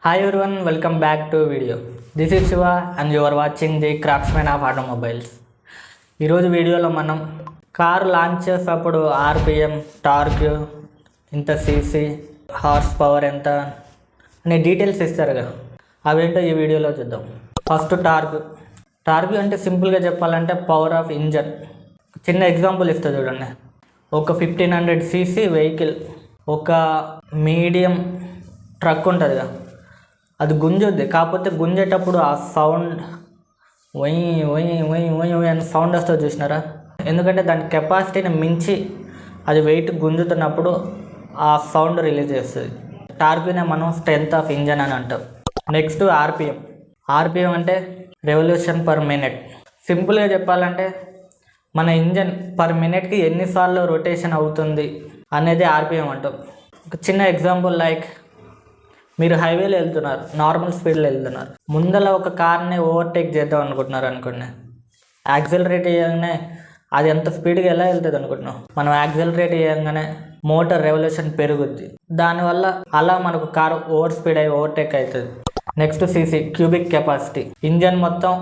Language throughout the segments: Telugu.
Hi everyone, welcome back to video. This is Shiva and you are watching the Craftsman of Automobiles. ఈరోజు వీడియోలో మనం కార్ లాంచ్ చేసేటప్పుడు ఆర్పిఎం, టార్క్, ఇంత సీసీ, హార్స్ పవర్ ఎంత అనే డీటెయిల్స్ ఇస్తారు కదా, అవేంటో ఈ వీడియోలో చూద్దాం. ఫస్ట్ టార్క్ అంటే సింపుల్గా చెప్పాలంటే పవర్ ఆఫ్ ఇంజన్. చిన్న ఎగ్జాంపుల్ ఇస్తా చూడండి. ఒక 1500 సీసీ వెహికల్, ఒక మీడియం ట్రక్ ఉంటుంది కదా, అది గుంజొద్ది. కాకపోతే గుంజేటప్పుడు ఆ సౌండ్ ఒయ్ ఒయ్ ఒయ్ ఒయ్ ఒయ్ అని సౌండ్ వస్తుంది చూసినారా? ఎందుకంటే దాని కెపాసిటీని మించి అది వెయిట్ గుంజుతున్నప్పుడు ఆ సౌండ్ రిలీజ్ చేస్తుంది. టార్క్నే మనం స్ట్రెంత్ ఆఫ్ ఇంజన్ అని అంటాం. నెక్స్ట్ ఆర్పిఎం అంటే రెవల్యూషన్ పర్ మినిట్. సింపుల్గా చెప్పాలంటే మన ఇంజన్ పర్ మినిట్కి ఎన్నిసార్లు రొటేషన్ అవుతుంది అనేది ఆర్పిఎం అంటాం. ఒక చిన్న ఎగ్జాంపుల్, లైక్ మీరు హైవేలో వెళ్తున్నారు, నార్మల్ స్పీడ్లో వెళ్తున్నారు, ముందర ఒక కార్ని ఓవర్టేక్ చేద్దాం అనుకుంటున్నారు అనుకోండి. యాక్సిలరేట్ చేయగానే అది ఎంత స్పీడ్గా ఎలా వెళ్తుంది అనుకుంటున్నాం, మనం యాక్సిలరేట్ చేయగానే మోటార్ రెవల్యూషన్ పెరుగుద్ది. దానివల్ల అలా మనకు కారు ఓవర్ స్పీడ్ అయ్యి ఓవర్టేక్ అవుతుంది. Next CC, cubic capacity. Engine మొత్తం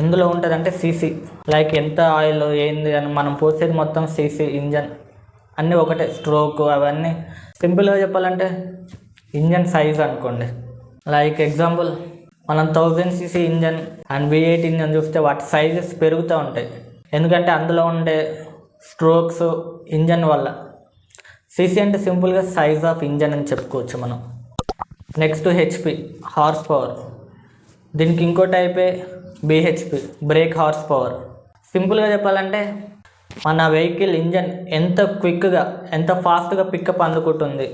ఎందులో ఉంటుంది అంటే సీసీ. లైక్ ఎంత ఆయిల్ ఏంది అని మనం పోసేది మొత్తం సీసీ. ఇంజన్ అన్నీ ఒకటే, స్ట్రోక్ అవన్నీ. సింపుల్గా చెప్పాలంటే ఇంజన్ సైజ్ అనుకోండి. లైక్ ఎగ్జాంపుల్, మనం 1000 CC engine and V8 engine చూస్తే వాటి సైజెస్ పెరుగుతూ ఉంటాయి, ఎందుకంటే అందులో ఉండే స్ట్రోక్స్ ఇంజన్ వల్ల. సీసీ అంటే సింపుల్గా సైజ్ ఆఫ్ ఇంజన్ అని చెప్పుకోవచ్చు మనం. Next HP, horse power. దీనికి ఇంకో టైపే బిహెచ్పి, బ్రేక్ హార్స్ పవర్. సింపుల్గా చెప్పాలంటే మన వెహికల్ ఇంజన్ ఎంత క్విక్గా, ఎంత ఫాస్ట్గా పికప్ అందుకుంటుంది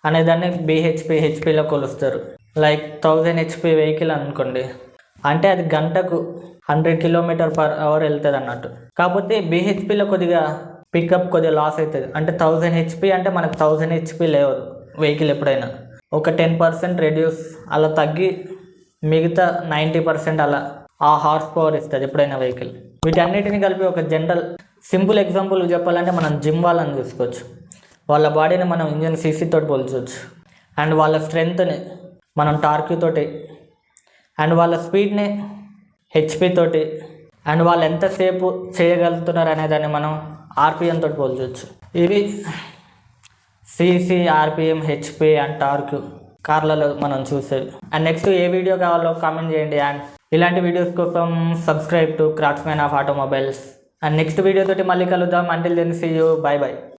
అనేదాన్ని బిహెచ్పి, హెచ్పిలో కొలుస్తారు. లైక్ 1000 హెచ్పి వెహికల్ అనుకోండి, అంటే అది గంటకు 100 km/h వెళ్తుంది అన్నట్టు. కాకపోతే బిహెచ్పిలో కొద్దిగా పికప్ కొద్దిగా లాస్ అవుతుంది. అంటే 1000 హెచ్పి అంటే మనకు 1000 హెచ్పి లేవు వెహికల్. ఎప్పుడైనా ఒక 10% రెడ్యూస్ అలా తగ్గి మిగతా 90% అలా ఆ హార్స్ పవర్ ఇస్తుంది ఎప్పుడైనా వెహికల్. వీటన్నిటిని కలిపి ఒక జనరల్ సింపుల్ ఎగ్జాంపుల్ చెప్పాలంటే మనం జిమ్ వాళ్ళని చూసుకోవచ్చు. వాళ్ళ బాడీని మనం ఇంజన్ సీసీ తోటి పోల్చవచ్చు, అండ్ వాళ్ళ స్ట్రెంగ్త్ని మనం టార్క్ తోటి, అండ్ వాళ్ళ స్పీడ్ని హెచ్పి తోటి, అండ్ వాళ్ళు ఎంతసేపు చేయగలుగుతున్నారు అనేదాన్ని మనం ఆర్పిఎం తోటి పోల్చవచ్చు. ఇవి CC, RPM, HP and torque కార్లలో మనం చూసేవి. అండ్ నెక్స్ట్ ఏ వీడియో కావాలో కామెంట్ చేయండి. అండ్ ఇలాంటి వీడియోస్ కోసం subscribe to craftsmen of automobiles. And next video తోటి మళ్ళీ కలుద్దాం. Until then see you, bye by.